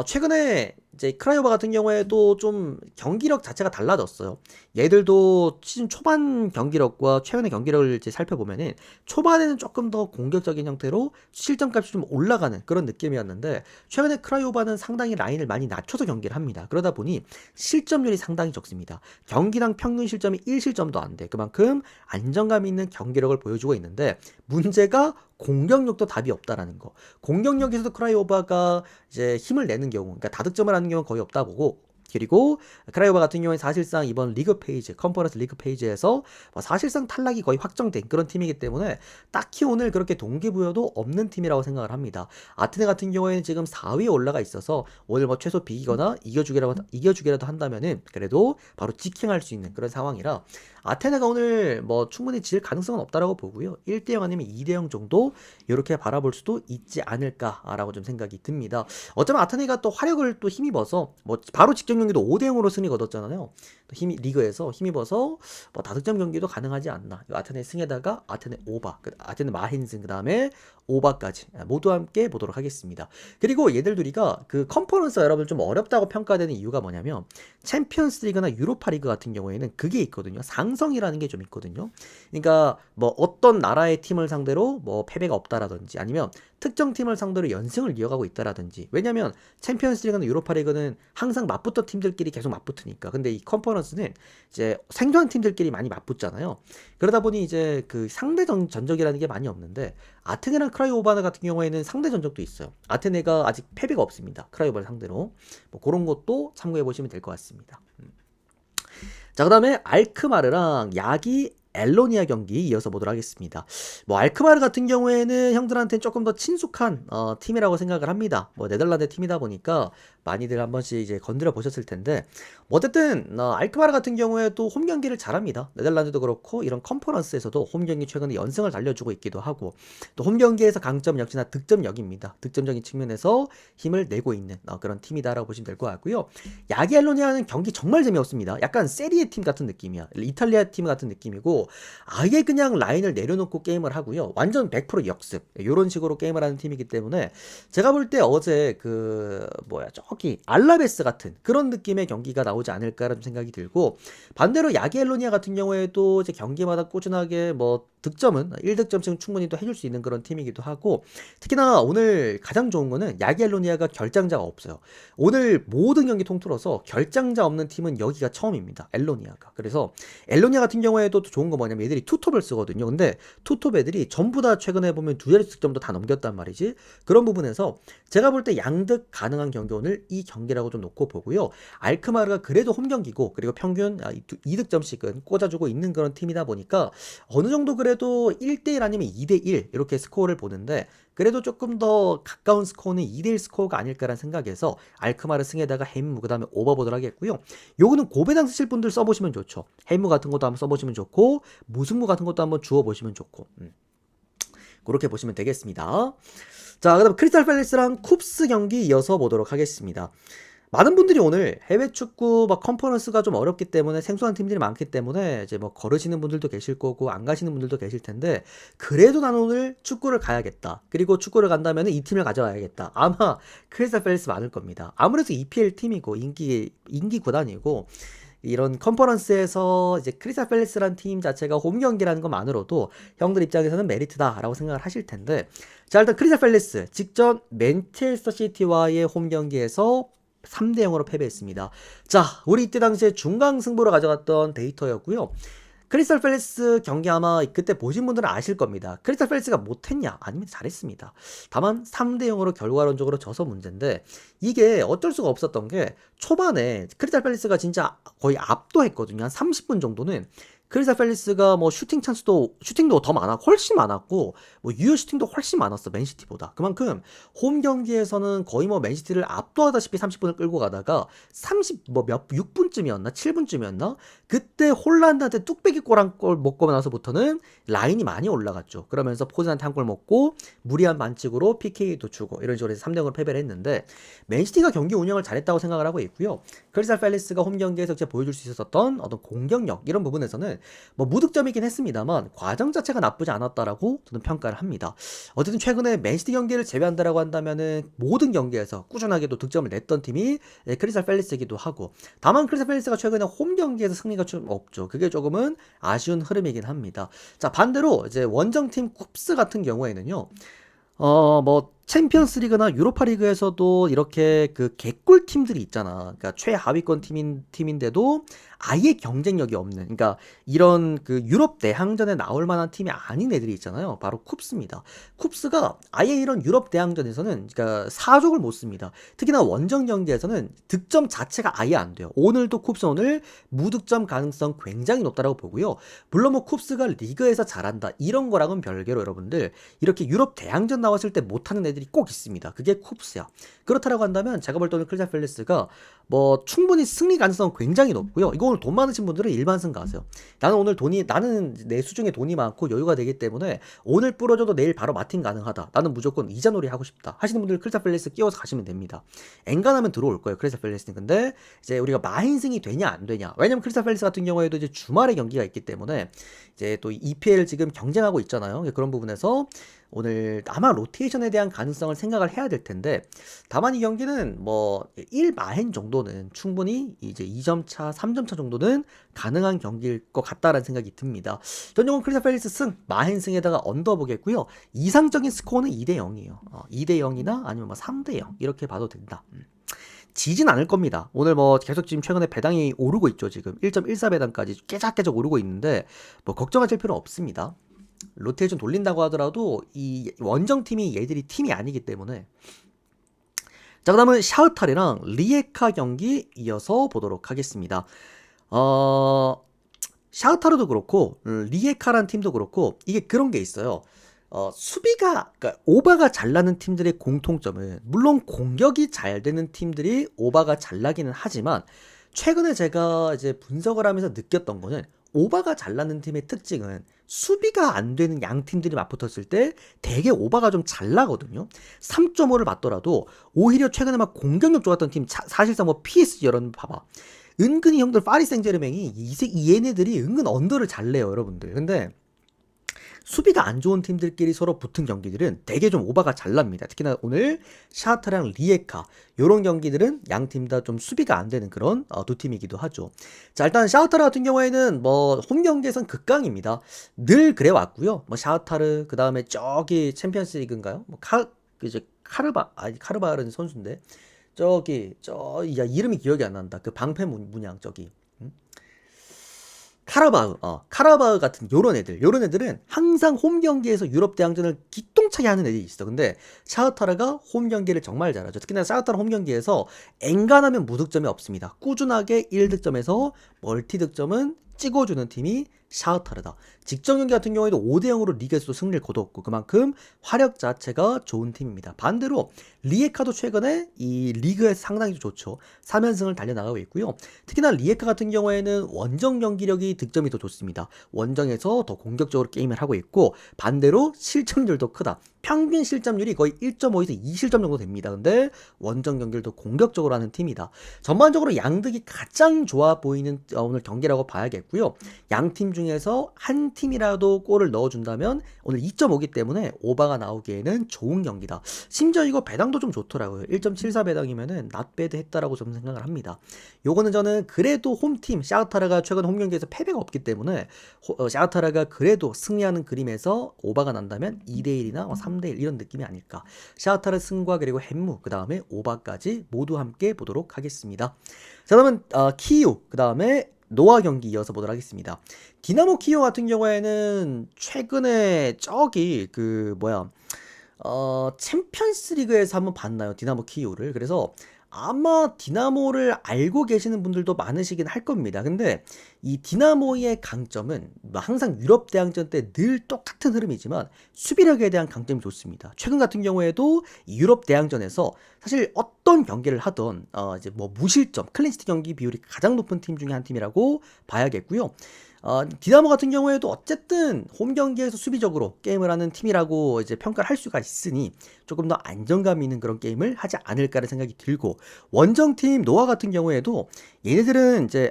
최근에 이제 크라이오바 같은 경우에도 좀 경기력 자체가 달라졌어요. 얘들도 시즌 초반 경기력과 최근의 경기력을 이제 살펴보면은 초반에는 조금 더 공격적인 형태로 실점값이 좀 올라가는 그런 느낌이었는데 최근에 크라이오바는 상당히 라인을 많이 낮춰서 경기를 합니다. 그러다 보니 실점률이 상당히 적습니다. 경기당 평균 실점이 1실점도 안 돼. 그만큼 안정감 있는 경기력을 보여주고 있는데 문제가 공격력도 답이 없다라는 거. 공격력에서도 크라이오바가 이제 힘을 내는 경우, 그러니까 다득점을 하는 경우는 거의 없다 보고, 그리고 크라이오바 같은 경우에 사실상 이번 리그 페이지, 컨퍼런스 리그 페이지에서 사실상 탈락이 거의 확정된 그런 팀이기 때문에 딱히 오늘 그렇게 동기부여도 없는 팀이라고 생각을 합니다. 아테네 같은 경우에는 지금 4위에 올라가 있어서 오늘 뭐 최소 비기거나 이겨주기라도 한다면은 그래도 바로 직행할 수 있는 그런 상황이라 아테네가 오늘 뭐 충분히 질 가능성은 없다라고 보고요. 1대0 아니면 2대0 정도 이렇게 바라볼 수도 있지 않을까라고 좀 생각이 듭니다. 어쩌면 아테네가 또 화력을 또 힘입어서 뭐 바로 직전 경기도 5대0으로 승리 거뒀잖아요. 리그에서 힘입어서 뭐 다득점 경기도 가능하지 않나. 아테네 승에다가 아테네 오바, 아테네 마헨승 그다음에 오바까지 모두 함께 보도록 하겠습니다. 그리고 얘들 둘이가 그 컨퍼런스가 여러분 좀 어렵다고 평가되는 이유가 뭐냐면 챔피언스 리그나 유로파 리그 같은 경우에는 그게 있거든요. 상성이라는 게 좀 있거든요. 그러니까 뭐 어떤 나라의 팀을 상대로 뭐 패배가 없다라든지 아니면 특정 팀을 상대로 연승을 이어가고 있다라든지 왜냐면 챔피언스 리그나 유로파 리그는 항상 맞붙던 팀들끼리 계속 맞붙으니까 근데 이 컨퍼런스는 이제 생존한 팀들끼리 많이 맞붙잖아요. 그러다 보니 이제 그 상대 전적이라는 게 많이 없는데 아테네랑 크라이오바 같은 경우에는 상대 전적도 있어요. 아테네가 아직 패배가 없습니다. 크라이오바를 상대로 뭐 그런 것도 참고해 보시면 될 것 같습니다. 자, 그 다음에 알크마르랑 야기 엘로니아 경기 이어서 보도록 하겠습니다. 뭐 알크마르 같은 경우에는 형들한테는 조금 더 친숙한 팀이라고 생각을 합니다. 뭐 네덜란드 팀이다 보니까 많이들 한 번씩 이제 건드려 보셨을 텐데 뭐 어쨌든 알크마르 같은 경우에도 홈 경기를 잘합니다. 네덜란드도 그렇고 이런 컨퍼런스에서도 홈 경기 최근에 연승을 달려주고 있기도 하고 또 홈 경기에서 강점 역시나 득점력입니다. 득점적인 측면에서 힘을 내고 있는 그런 팀이다라고 보시면 될 것 같고요. 야기엘로니아는 경기 정말 재미없습니다. 약간 세리에 팀 같은 느낌이야. 이탈리아 팀 같은 느낌이고 아예 그냥 라인을 내려놓고 게임을 하고요. 완전 100% 역습 이런 식으로 게임을 하는 팀이기 때문에 제가 볼 때 어제 저기 알라베스 같은 그런 느낌의 경기가 나오지 않을까라는 생각이 들고 반대로 야기엘로니아 같은 경우에도 이제 경기마다 꾸준하게 뭐 득점은 1득점씩 충분히 또 해줄 수 있는 그런 팀이기도 하고 특히나 오늘 가장 좋은 거는 야기엘로니아가 결장자가 없어요. 오늘 모든 경기 통틀어서 결장자 없는 팀은 여기가 처음입니다. 엘로니아가. 그래서 엘로니아 같은 경우에도 또 좋은 거 뭐냐면 얘들이 투톱을 쓰거든요. 근데 투톱 애들이 전부 다 최근에 보면 두 자릿수 득점도 다 넘겼단 말이지. 그런 부분에서 제가 볼 때 양득 가능한 경기 오늘 이 경기라고 좀 놓고 보고요. 알크마르가 그래도 홈 경기고 그리고 평균 2득점씩은 꽂아주고 있는 그런 팀이다 보니까 어느 정도 그래도 1대1 아니면 2대1 이렇게 스코어를 보는데 그래도 조금 더 가까운 스코어는 2대1 스코어가 아닐까라는 생각에서 알크마르 승에다가 헤임무 그 다음에 오버보드를 하겠고요. 요거는 고배당 쓰실 분들 써보시면 좋죠. 헤임무 같은 것도 한번 써보시면 좋고 무승부 같은 것도 한번 주워보시면 좋고 그렇게 보시면 되겠습니다. 자, 그 다음 크리스탈 팰리스랑 쿱스 경기 이어서 보도록 하겠습니다. 많은 분들이 오늘 해외 축구 컨퍼런스가 좀 어렵기 때문에 생소한 팀들이 많기 때문에 이제 뭐 거르시는 분들도 계실 거고 안 가시는 분들도 계실 텐데 그래도 나는 오늘 축구를 가야겠다. 그리고 축구를 간다면 이 팀을 가져가야겠다. 아마 크리스탈 팰리스 많을 겁니다. 아무래도 EPL 팀이고 인기 구단이고 이런 컨퍼런스에서 이제 크리스탈 팰리스라는 팀 자체가 홈 경기라는 것만으로도 형들 입장에서는 메리트다라고 생각을 하실 텐데 자 일단 크리스탈 팰리스 직전 맨체스터 시티와의 홈 경기에서 3대 0으로 패배했습니다. 자, 우리 이때 당시에 중강 승부로 가져갔던 데이터였고요. 크리스탈 팰리스 경기 아마 그때 보신 분들은 아실 겁니다. 크리스탈 팰리스가 못했냐? 아니면 잘했습니다. 다만 3대 0으로 결과론적으로 져서 문제인데 이게 어쩔 수가 없었던 게 초반에 크리스탈 팰리스가 진짜 거의 압도했거든요. 한 30분 정도는 크리스탈 팰리스가 뭐 슈팅도 더 훨씬 많았고 뭐 유효 슈팅도 훨씬 많았어 맨시티보다. 그만큼 홈 경기에서는 거의 뭐 맨시티를 압도하다시피 30분을 끌고 가다가 6분쯤이었나 7분쯤이었나 그때 홀란드한테 뚝배기 골 한 골 먹고 나서부터는 라인이 많이 올라갔죠. 그러면서 포즈한테 한 골 먹고 무리한 반칙으로 PK도 주고 이런 식으로 해서 3대0으로 패배를 했는데 맨시티가 경기 운영을 잘했다고 생각을 하고 있고요. 크리스탈 팰리스가 홈 경기에서 이제 보여줄 수 있었던 어떤 공격력 이런 부분에서는 뭐 무득점이긴 했습니다만 과정 자체가 나쁘지 않았다라고 저는 평가를 합니다. 어쨌든 최근에 맨시티 경기를 제외한다라고 한다면은 모든 경기에서 꾸준하게도 득점을 냈던 팀이 크리스탈 팰리스이기도 하고 다만 크리스탈 팰리스가 최근에 홈 경기에서 승리가 좀 없죠. 그게 조금은 아쉬운 흐름이긴 합니다. 자 반대로 이제 원정팀 쿱스 같은 경우에는요. 챔피언스 리그나 유로파 리그에서도 이렇게 그 개꿀 팀들이 있잖아. 그러니까 최하위권 팀인데도 아예 경쟁력이 없는, 그러니까 이런 그 유럽 대항전에 나올 만한 팀이 아닌 애들이 있잖아요. 바로 쿱스입니다. 쿱스가 아예 이런 유럽 대항전에서는 그러니까 사족을 못 씁니다. 특히나 원정 경기에서는 득점 자체가 아예 안 돼요. 오늘도 쿱스 오늘 무득점 가능성 굉장히 높다라고 보고요. 물론 뭐 쿱스가 리그에서 잘한다 이런 거랑은 별개로 여러분들 이렇게 유럽 대항전 나왔을 때 못하는 애들이 꼭 있습니다. 그게 쿱스야. 그렇다라고 한다면 제가 볼 때는 크리스탈 팰리스가 뭐 충분히 승리 가능성 굉장히 높고요. 이거 오늘 돈 많으신 분들은 일반승 가세요. 나는 내 수중에 돈이 많고 여유가 되기 때문에 오늘 뿌려줘도 내일 바로 마틴 가능하다. 나는 무조건 이자놀이 하고 싶다. 하시는 분들 크리스탈 팰리스 끼워서 가시면 됩니다. 엔간하면 들어올 거예요. 크리스탈 팰리스는. 근데 이제 우리가 마인승이 되냐 안 되냐. 왜냐면 크리스탈 팰리스 같은 경우에도 이제 주말에 경기가 있기 때문에 이제 또 EPL 지금 경쟁하고 있잖아요. 그런 부분에서 오늘 아마 로테이션에 대한 가능성을 생각을 해야 될 텐데 다만 이 경기는 뭐 1마행 정도는 충분히 이제 2점 차, 3점 차 정도는 가능한 경기일 것 같다라는 생각이 듭니다. 전용은 크리스탈 팰리스 승, 마행 승에다가 언더 보겠고요. 이상적인 스코어는 2대 0이에요. 2대 0이나 아니면 뭐 3대 0 이렇게 봐도 된다. 지진 않을 겁니다. 오늘 뭐 계속 지금 최근에 배당이 오르고 있죠. 지금 1.14 배당까지 깨작깨작 오르고 있는데 뭐 걱정하실 필요 없습니다. 로테이션 돌린다고 하더라도 이 원정팀이 얘들이 팀이 아니기 때문에 자 그다음은 샤흐타르랑 리에카 경기 이어서 보도록 하겠습니다. 샤흐타르도 그렇고 리에카란 팀도 그렇고 이게 그런 게 있어요. 수비가, 그러니까 오바가 잘 나는 팀들의 공통점은, 물론 공격이 잘 되는 팀들이 오바가 잘 나기는 하지만, 최근에 제가 이제 분석을 하면서 느꼈던 거는, 오바가 잘 나는 팀의 특징은 수비가 안 되는 양 팀들이 맞붙었을 때 되게 오바가 좀 잘 나거든요. 3.5를 맞더라도 오히려 최근에 막 공격력 좋았던 팀, 사실상 뭐 PSG 여러분 봐봐. 은근히 형들 파리 생제르맹이 이 얘네들이 은근 언더를 잘 내요, 여러분들. 근데 수비가 안 좋은 팀들끼리 서로 붙은 경기들은 되게 좀 오바가 잘 납니다. 특히나 오늘 샤흐타랑 리에카 요런 경기들은 양 팀 다 좀 수비가 안 되는 그런 두 팀이기도 하죠. 자, 일단 샤흐타르 같은 경우에는 뭐 홈 경기에선 극강입니다. 늘 그래 왔고요. 뭐 샤흐타르 그다음에 저기 챔피언스 리그인가요? 뭐 이제 카르바르는 선수인데 야, 이름이 기억이 안 난다. 그 방패 문양 저기. 카라바흐 같은 요런 애들은 항상 홈 경기에서 유럽 대항전을 기똥차게 하는 애들이 있어. 근데 샤흐타르가 홈 경기를 정말 잘하죠. 특히나 샤흐타르 홈 경기에서 엔간하면 무득점이 없습니다. 꾸준하게 1득점에서 멀티 득점은 찍어주는 팀이 샤흐타르다. 직전 경기 같은 경우에도 5대0으로 리그에서도 승리를 거뒀고 그만큼 화력 자체가 좋은 팀입니다. 반대로 리에카도 최근에 이 리그에서 상당히 좋죠. 3연승을 달려나가고 있고요. 특히나 리에카 같은 경우에는 원정 경기력이 득점이 더 좋습니다. 원정에서 더 공격적으로 게임을 하고 있고 반대로 실점률도 크다. 평균 실점률이 거의 1.5에서 2실점 정도 됩니다. 근데 원정 경기를 더 공격적으로 하는 팀이다. 전반적으로 양득이 가장 좋아 보이는 오늘 경기라고 봐야겠고요. 양 팀 중에서 한 팀이라도 골을 넣어준다면 오늘 2.5기 때문에 오바가 나오기에는 좋은 경기다. 심지어 이거 배당도 좀 좋더라고요. 1.74 배당이면은 not bad 했다라고 좀 생각을 합니다. 요거는 저는 그래도 홈팀 샤흐타르가 최근 홈 경기에서 패배가 없기 때문에 샤흐타르가 그래도 승리하는 그림에서 오바가 난다면 2대1이나 3대1 이런 느낌이 아닐까. 샤흐타르 승과 그리고 햄무 그 다음에 오바까지 모두 함께 보도록 하겠습니다. 자, 그러면 키이우 그 다음에 노아 경기 이어서 보도록 하겠습니다. 디나모 키이우 같은 경우에는 최근에 저기 챔피언스 리그에서 한번 봤나요? 디나모 키이우를. 그래서 아마 디나모를 알고 계시는 분들도 많으시긴 할 겁니다. 근데 이 디나모의 강점은 항상 유럽 대항전 때 늘 똑같은 흐름이지만 수비력에 대한 강점이 좋습니다. 최근 같은 경우에도 유럽 대항전에서 사실 어떤 경기를 하던 이제 뭐 무실점, 클린시트 경기 비율이 가장 높은 팀 중에 한 팀이라고 봐야겠고요. 디나모 같은 경우에도 어쨌든 홈 경기에서 수비적으로 게임을 하는 팀이라고 이제 평가를 할 수가 있으니 조금 더 안정감 있는 그런 게임을 하지 않을까라는 생각이 들고 원정팀 노아 같은 경우에도 얘네들은 이제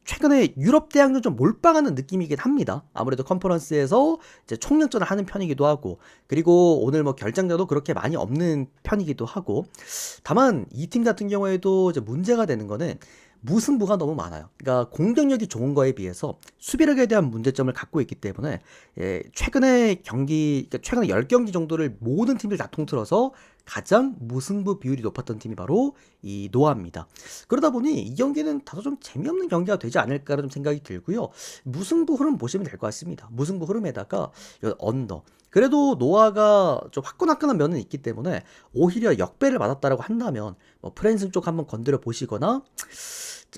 최근에 유럽 대항전 좀 몰빵하는 느낌이긴 합니다. 아무래도 컨퍼런스에서 이제 총력전을 하는 편이기도 하고 그리고 오늘 뭐 결장자도 그렇게 많이 없는 편이기도 하고 다만 이 팀 같은 경우에도 이제 문제가 되는 거는 무승부가 너무 많아요. 그러니까 공격력이 좋은 거에 비해서 수비력에 대한 문제점을 갖고 있기 때문에 최근에 10경기 정도를 모든 팀들 다 통틀어서 가장 무승부 비율이 높았던 팀이 바로 이 노아입니다. 그러다 보니 이 경기는 다소 좀 재미없는 경기가 되지 않을까라는 생각이 들고요. 무승부 흐름 보시면 될 것 같습니다. 무승부 흐름에다가 언더. 그래도 노아가 좀 화끈화끈한 면은 있기 때문에 오히려 역배를 맞았다라고 한다면 뭐 프랜스 쪽 한번 건드려 보시거나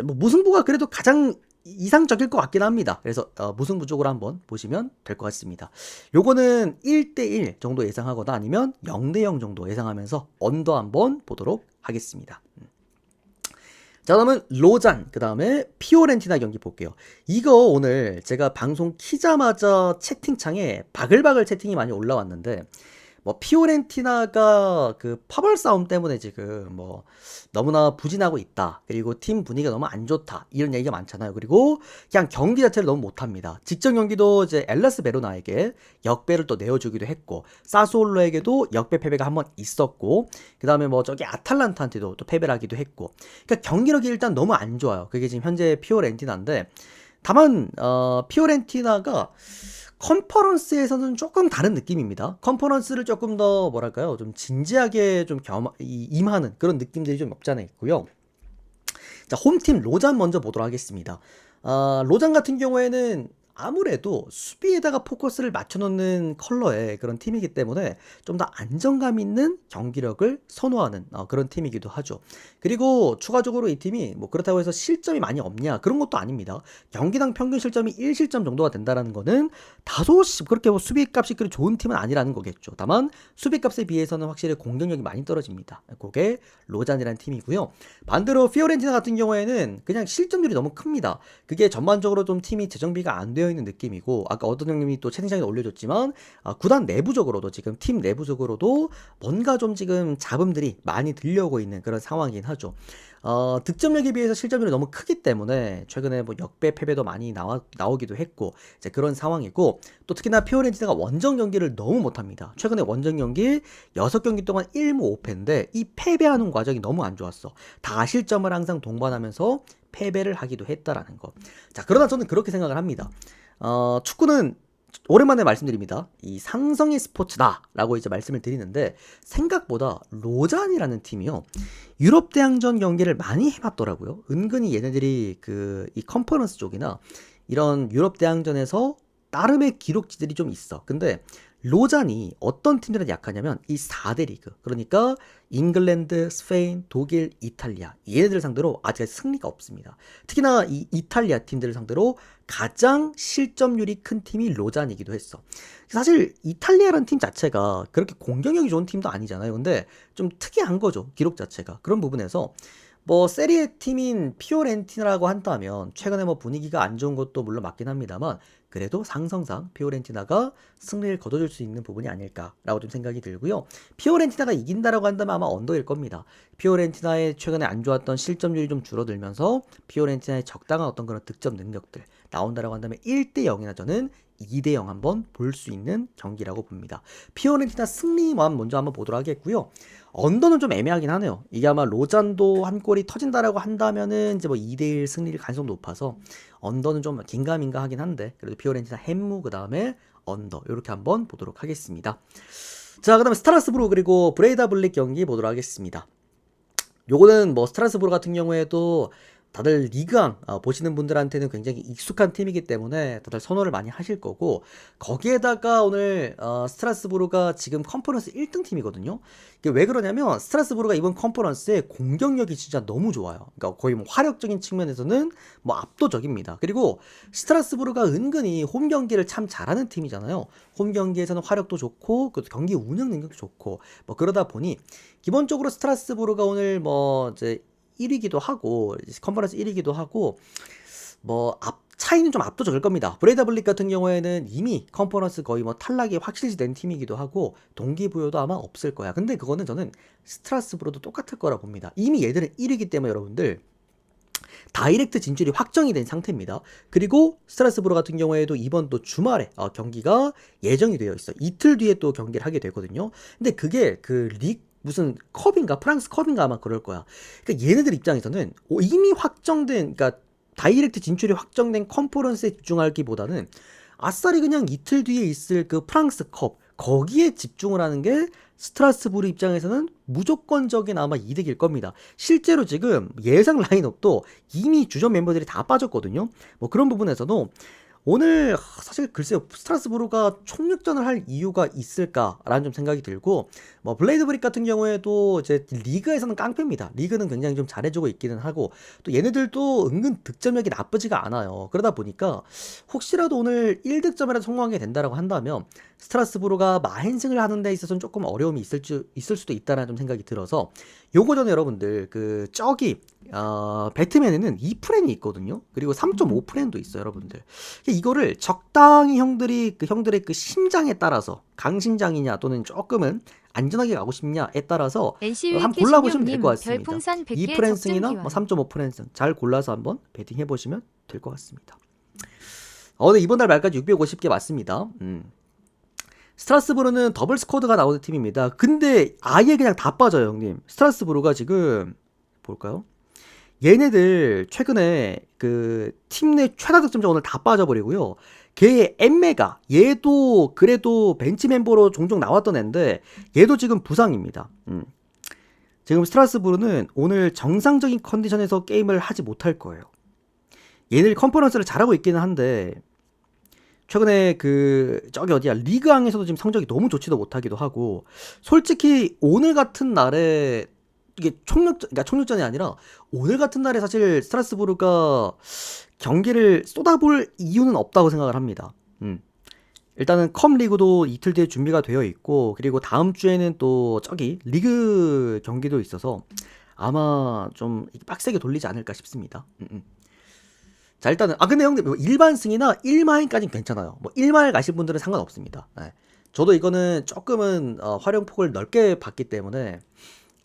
뭐 무승부가 그래도 가장 이상적일 것 같긴 합니다. 그래서 무승부 쪽으로 한번 보시면 될 것 같습니다. 요거는 1대1 정도 예상하거나 아니면 0대0 정도 예상하면서 언더 한번 보도록 하겠습니다. 자, 그러면 로잔 그 다음에 피오렌티나 경기 볼게요. 이거 오늘 제가 방송 키자마자 채팅창에 바글바글 채팅이 많이 올라왔는데 뭐 피오렌티나가 그 파벌 싸움 때문에 지금 뭐 너무나 부진하고 있다. 그리고 팀 분위기가 너무 안 좋다. 이런 얘기가 많잖아요. 그리고 그냥 경기 자체를 너무 못합니다. 직전 경기도 이제 엘라스 베로나에게 역배를 또 내어주기도 했고 사스올로에게도 역배 패배가 한번 있었고 그 다음에 뭐 저기 아탈란타한테도 또 패배를 하기도 했고 그러니까 경기력이 일단 너무 안 좋아요. 그게 지금 현재 피오렌티나인데 다만 피오렌티나가 컨퍼런스에서는 조금 다른 느낌입니다. 컨퍼런스를 조금 더 뭐랄까요 좀 진지하게 좀 임하는 그런 느낌들이 좀 없지 않아 있고요. 자, 홈팀 로잔 먼저 보도록 하겠습니다. 로잔 같은 경우에는 아무래도 수비에다가 포커스를 맞춰놓는 컬러의 그런 팀이기 때문에 좀 더 안정감 있는 경기력을 선호하는 그런 팀이기도 하죠. 그리고 추가적으로 이 팀이 뭐 그렇다고 해서 실점이 많이 없냐 그런 것도 아닙니다. 경기당 평균 실점이 1실점 정도가 된다는 거는 다소 그렇게 뭐 수비값이 그리 좋은 팀은 아니라는 거겠죠. 다만 수비값에 비해서는 확실히 공격력이 많이 떨어집니다. 그게 로잔이라는 팀이고요. 반대로 피오렌티나 같은 경우에는 그냥 실점률이 너무 큽니다. 그게 전반적으로 좀 팀이 재정비가 안 되어 있는 느낌이고, 아까 어떤 형님이 또 채팅창에 올려줬지만 구단 내부적으로도 지금 팀 내부적으로도 뭔가 좀 지금 잡음들이 많이 들려오고 있는 그런 상황이긴 하죠. 득점력에 비해서 실점률이 너무 크기 때문에 최근에 뭐 역배 패배도 많이 나오기도 했고 이제 그런 상황이고, 또 특히나 피오렌티나가 원정 경기를 너무 못합니다. 최근에 원정 경기 6경기 동안 1무 5패인데 이 패배하는 과정이 너무 안 좋았어. 다 실점을 항상 동반하면서 패배를 하기도 했다라는 거. 자, 그러나 저는 그렇게 생각을 합니다. 축구는 오랜만에 말씀드립니다. 이 상성의 스포츠다라고 이제 말씀을 드리는데, 생각보다 로잔이라는 팀이요, 유럽 대항전 경기를 많이 해봤더라고요. 은근히 얘네들이 이 컨퍼런스 쪽이나 이런 유럽 대항전에서 나름의 기록지들이 좀 있어. 근데 로잔이 어떤 팀들한테 약하냐면 이 4대 리그, 그러니까 잉글랜드, 스페인, 독일, 이탈리아, 얘네들 상대로 아직 승리가 없습니다. 특히나 이 이탈리아 팀들을 상대로 가장 실점률이 큰 팀이 로잔이기도 했어. 사실 이탈리아라는 팀 자체가 그렇게 공격력이 좋은 팀도 아니잖아요. 근데 좀 특이한 거죠, 기록 자체가. 그런 부분에서 뭐 세리에 팀인 피오렌티나라고 한다면 최근에 뭐 분위기가 안 좋은 것도 물론 맞긴 합니다만, 그래도 상성상 피오렌티나가 승리를 거둬줄 수 있는 부분이 아닐까라고 좀 생각이 들고요. 피오렌티나가 이긴다라고 한다면 아마 언더일 겁니다. 피오렌티나의 최근에 안 좋았던 실점률이 좀 줄어들면서 피오렌티나의 적당한 어떤 그런 득점 능력들 나온다라고 한다면 1대0이나 저는 2대0 한번 볼 수 있는 경기라고 봅니다. 피오렌티나 승리만 먼저 한번 보도록 하겠고요. 언더는 좀 애매하긴 하네요. 이게 아마 로잔도 한 골이 터진다라고 한다면은 이제 뭐 2대1 승리일 가능성이 높아서 언더는 좀 긴가민가 하긴 한데, 그래도 피오렌티나 햄무 그 다음에 언더 이렇게 한번 보도록 하겠습니다. 자, 그 다음에 스트라스부르 그리고 브레이다 블릭 경기 보도록 하겠습니다. 요거는 뭐 스트라스부르 같은 경우에도 다들 리그왕 보시는 분들한테는 굉장히 익숙한 팀이기 때문에 다들 선호를 많이 하실 거고, 거기에다가 오늘 스트라스부르가 지금 컨퍼런스 1등 팀이거든요. 이게 왜 그러냐면 스트라스부르가 이번 컨퍼런스의 공격력이 진짜 너무 좋아요. 그러니까 거의 뭐 화력적인 측면에서는 뭐 압도적입니다. 그리고 스트라스부르가 은근히 홈 경기를 참 잘하는 팀이잖아요. 홈 경기에서는 화력도 좋고 그 경기 운영 능력도 좋고 뭐 그러다 보니 기본적으로 스트라스부르가 오늘 뭐 이제 1위기도 하고 컨퍼런스 1위기도 하고 뭐 차이는 좀 압도적일 겁니다. 브레이다 블릭 같은 경우에는 이미 컨퍼런스 거의 뭐 탈락이 확실시된 팀이기도 하고 동기부여도 아마 없을 거야. 근데 그거는 저는 스트라스부르도 똑같을 거라 봅니다. 이미 얘들은 1위기 때문에 여러분들 다이렉트 진출이 확정이 된 상태입니다. 그리고 스트라스부르 같은 경우에도 이번 또 주말에 경기가 예정이 되어 있어. 이틀 뒤에 또 경기를 하게 되거든요. 근데 그게 무슨 컵인가 프랑스 컵인가 아마 그럴 거야. 그러니까 얘네들 입장에서는 이미 확정된, 그러니까 다이렉트 진출이 확정된 컨퍼런스에 집중하기보다는 아싸리 그냥 이틀 뒤에 있을 그 프랑스 컵 거기에 집중을 하는 게 스트라스부르 입장에서는 무조건적인 아마 이득일 겁니다. 실제로 지금 예상 라인업도 이미 주전 멤버들이 다 빠졌거든요. 뭐 그런 부분에서도 오늘 사실 글쎄요, 스트라스부르가 총력전을 할 이유가 있을까라는 좀 생각이 들고, 뭐 블레이드 브릭 같은 경우에도 이제 리그에서는 깡패입니다. 리그는 굉장히 좀 잘해주고 있기는 하고, 또 얘네들도 은근 득점력이 나쁘지가 않아요. 그러다 보니까 혹시라도 오늘 1득점이라도 성공하게 된다라고 한다면 스트라스부르가 마행승을 하는 데 있어서는 조금 어려움이 있을 수도 있다는 좀 생각이 들어서, 요거 전에 여러분들 배트맨에는 2프렌이 있거든요. 그리고 3.5프렌도 있어요, 여러분들. 이거를 적당히 형들의 그 심장에 따라서 강심장이냐 또는 조금은 안전하게 가고 싶냐에 따라서 한번 골라보시면 될 것 같습니다. 2프렌승이나 뭐 3.5프렌승 잘 골라서 한번 베팅 해보시면 될 것 같습니다. 네, 이번 달 말까지 650개 맞습니다. 스트라스부르는 더블 스쿼드가 나오는 팀입니다. 근데 아예 그냥 다 빠져요, 형님. 스트라스부르가 지금 볼까요? 얘네들 최근에 그 팀 내 최다 득점자 오늘 다 빠져버리고요. 걔 엠메가 얘도 그래도 벤치 멤버로 종종 나왔던 앤데 얘도 지금 부상입니다. 지금 스트라스부르는 오늘 정상적인 컨디션에서 게임을 하지 못할 거예요. 얘네들 컨퍼런스를 잘하고 있기는 한데 최근에 저기 어디야 리그왕에서도 지금 성적이 너무 좋지도 못하기도 하고 솔직히 오늘 같은 날에 이게 그러니까 총력전이 아니라 오늘 같은 날에 사실 스트라스부르가 경기를 쏟아볼 이유는 없다고 생각을 합니다. 일단은 컵 리그도 이틀 뒤에 준비가 되어 있고 그리고 다음 주에는 또 저기 리그 경기도 있어서 아마 좀 빡세게 돌리지 않을까 싶습니다. 자 일단은 근데 형님 뭐 일반승이나 1마인까지는 괜찮아요. 뭐 1마일 가신 분들은 상관없습니다. 네. 저도 이거는 조금은 활용폭을 넓게 봤기 때문에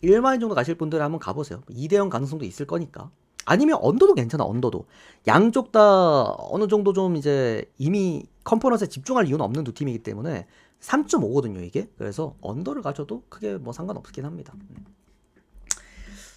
1마인 정도 가실 분들은 한번 가보세요. 2대0 가능성도 있을 거니까. 아니면 언더도 괜찮아. 언더도 양쪽 다 어느 정도 좀 이제 이미 컨퍼런스에 집중할 이유는 없는 두 팀이기 때문에 3.5거든요 이게. 그래서 언더를 가셔도 크게 뭐 상관없긴 합니다.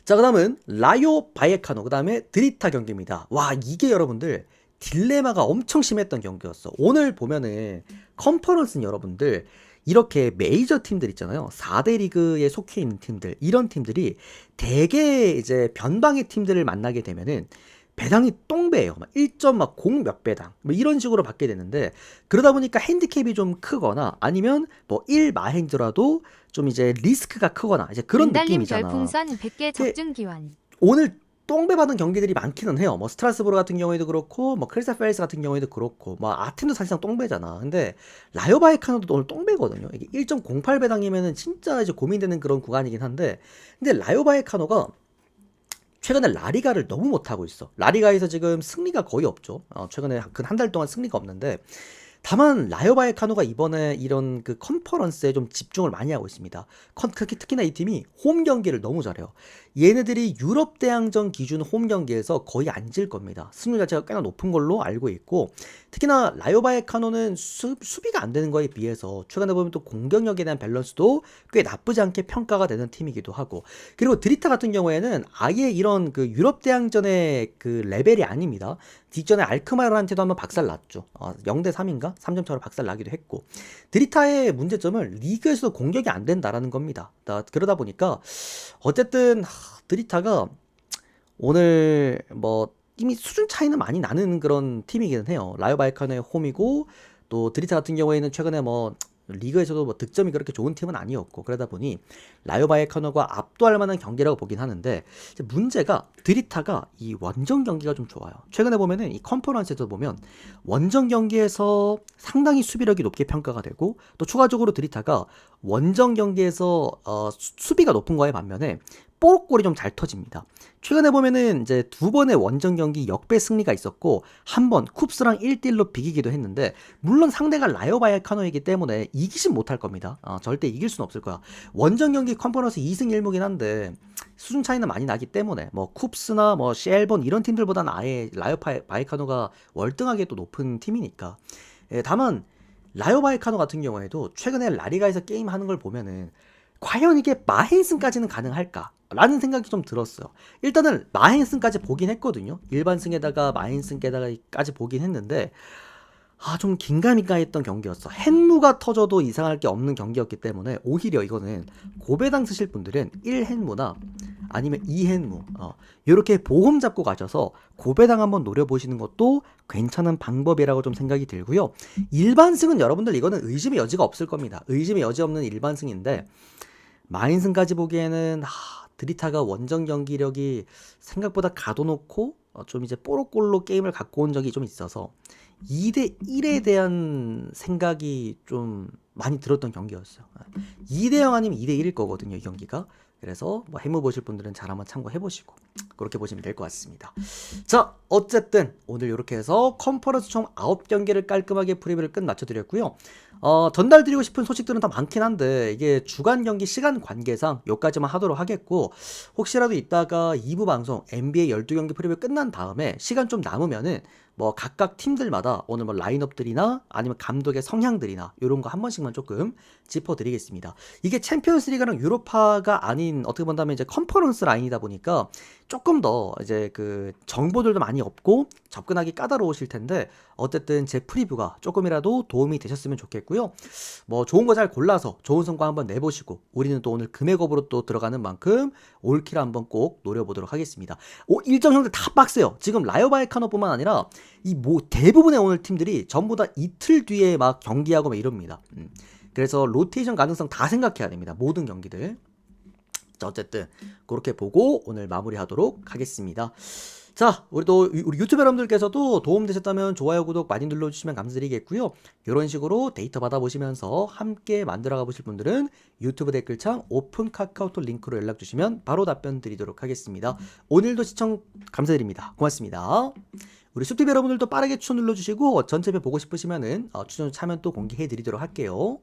자 그 다음은 라요 바이에카노 그 다음에 드리타 경기입니다. 와 이게 여러분들 딜레마가 엄청 심했던 경기였어. 오늘 보면은 컨퍼런스는 여러분들 이렇게 메이저 팀들 있잖아요. 4대 리그에 속해 있는 팀들 이런 팀들이 대개 이제 변방의 팀들을 만나게 되면은 배당이 똥배예요. 1.0 몇 배당 뭐 이런 식으로 받게 되는데 그러다 보니까 핸디캡이 좀 크거나 아니면 뭐 1마행더라도 좀 이제 리스크가 크거나 이제 그런 은달님 느낌이잖아. 별풍선 100개 적중 기원. 오늘 똥배 받은 경기들이 많기는 해요. 뭐 스트라스부르 같은 경우에도 그렇고 뭐 크리스탈 팰리스 같은 경우에도 그렇고 뭐 아텐도 사실상 똥배잖아. 근데 라요 바이에카노도 오늘 똥배거든요. 이게 1.08 배당이면은 진짜 이제 고민되는 그런 구간이긴 한데 근데 라요 바이에카노가 최근에 라리가를 너무 못하고 있어. 라리가에서 지금 승리가 거의 없죠. 최근에 한 달 동안 승리가 없는데 다만 라요 바이에카노가 이번에 이런 그 컨퍼런스에 좀 집중을 많이 하고 있습니다. 특히나 이 팀이 홈 경기를 너무 잘해요. 얘네들이 유럽 대항전 기준 홈 경기에서 거의 안 질 겁니다. 승률 자체가 꽤나 높은 걸로 알고 있고 특히나 라요 바이에카노는 수비가 안 되는 거에 비해서 최근에 보면 또 공격력에 대한 밸런스도 꽤 나쁘지 않게 평가가 되는 팀이기도 하고 그리고 드리타 같은 경우에는 아예 이런 그 유럽 대항전의 그 레벨이 아닙니다. 뒷전에 알크마르한테도 한번 박살났죠. 0대 3인가? 3점 차로 박살나기도 했고 드리타의 문제점은 리그에서도 공격이 안 된다라는 겁니다. 그러다 보니까 어쨌든 드리타가 오늘 뭐 이미 수준 차이는 많이 나는 그런 팀이기는 해요. 라요 바이에카노의 홈이고 또 드리타 같은 경우에는 최근에 뭐 리그에서도 뭐 득점이 그렇게 좋은 팀은 아니었고 그러다 보니 라요 바이에카노가 압도할 만한 경기라고 보긴 하는데 문제가 드리타가 이 원정 경기가 좀 좋아요. 최근에 보면은 이 컨퍼런스에서 보면 원정 경기에서 상당히 수비력이 높게 평가가 되고 또 추가적으로 드리타가 원정 경기에서 수비가 높은 거에 반면에 뽀록골이 좀 잘 터집니다. 최근에 보면은 이제 두 번의 원정 경기 역배 승리가 있었고 한 번 쿱스랑 1대1로 비기기도 했는데 물론 상대가 라요 바이에카노이기 때문에 이기진 못할 겁니다. 절대 이길 수는 없을 거야. 원정 경기 컨퍼런스 2승 1무긴 한데 수준 차이는 많이 나기 때문에 뭐 쿱스나 뭐 쉘본 이런 팀들보다는 아예 라요 바이에카노가 월등하게 또 높은 팀이니까. 다만 라요 바이에카노 같은 경우에도 최근에 라리가에서 게임하는 걸 보면은 과연 이게 마행승까지는 가능할까? 라는 생각이 좀 들었어요. 일단은 마행승까지 보긴 했거든요. 일반승에다가 마행승에다가까지 보긴 했는데 좀 긴가민가했던 경기였어. 헨무가 터져도 이상할 게 없는 경기였기 때문에 오히려 이거는 고배당 쓰실 분들은 1헨무나 아니면 2헨무 이렇게 보험 잡고 가셔서 고배당 한번 노려보시는 것도 괜찮은 방법이라고 좀 생각이 들고요. 일반승은 여러분들 이거는 의심의 여지가 없을 겁니다. 의심의 여지 없는 일반승인데 마인승까지 보기에는 드리타가 원정 경기력이 생각보다 가둬놓고 좀 이제 뽀록골로 게임을 갖고 온 적이 좀 있어서 2대 1에 대한 생각이 좀 많이 들었던 경기였어요. 2대 0 아니면 2대 1일 거거든요, 이 경기가. 그래서 뭐 해무 보실 분들은 잘 한번 참고해 보시고 그렇게 보시면 될 것 같습니다. 자, 어쨌든 오늘 이렇게 해서 컨퍼런스 총 9경기를 깔끔하게 프리뷰를 끝 맞춰드렸고요. 전달드리고 싶은 소식들은 더 많긴 한데 이게 주간 경기 시간 관계상 여기까지만 하도록 하겠고 혹시라도 이따가 2부 방송 NBA 12경기 프리뷰 끝난 다음에 시간 좀 남으면은 뭐 각각 팀들마다 오늘 뭐 라인업들이나 아니면 감독의 성향들이나 이런 거 한 번씩만 조금 짚어드리겠습니다. 이게 챔피언스리그랑 유로파가 아닌 어떻게 본다면 이제 컨퍼런스 라인이다 보니까 조금 더 이제 그 정보들도 많이 없고 접근하기 까다로우실 텐데 어쨌든 제 프리뷰가 조금이라도 도움이 되셨으면 좋겠고요. 뭐 좋은 거 잘 골라서 좋은 성과 한번 내보시고 우리는 또 오늘 금액업으로 또 들어가는 만큼 올킬 한번 꼭 노려보도록 하겠습니다. 일정 형들 다 빡세요. 지금 라요 바이에카노뿐만 아니라 이 대부분의 오늘 팀들이 전부 다 이틀 뒤에 막 경기하고 막 이럽니다. 그래서 로테이션 가능성 다 생각해야 됩니다. 모든 경기들. 자, 어쨌든 그렇게 보고 오늘 마무리하도록 하겠습니다. 자, 우리 유튜브 여러분들께서도 도움되셨다면 좋아요, 구독 많이 눌러주시면 감사드리겠고요. 이런 식으로 데이터 받아보시면서 함께 만들어가 보실 분들은 유튜브 댓글창 오픈 카카오톡 링크로 연락 주시면 바로 답변 드리도록 하겠습니다. 오늘도 시청 감사드립니다. 고맙습니다. 우리 숲TV 여러분들도 빠르게 추천 눌러주시고 전체배 보고 싶으시면은 추천 참여 또 공개해 드리도록 할게요.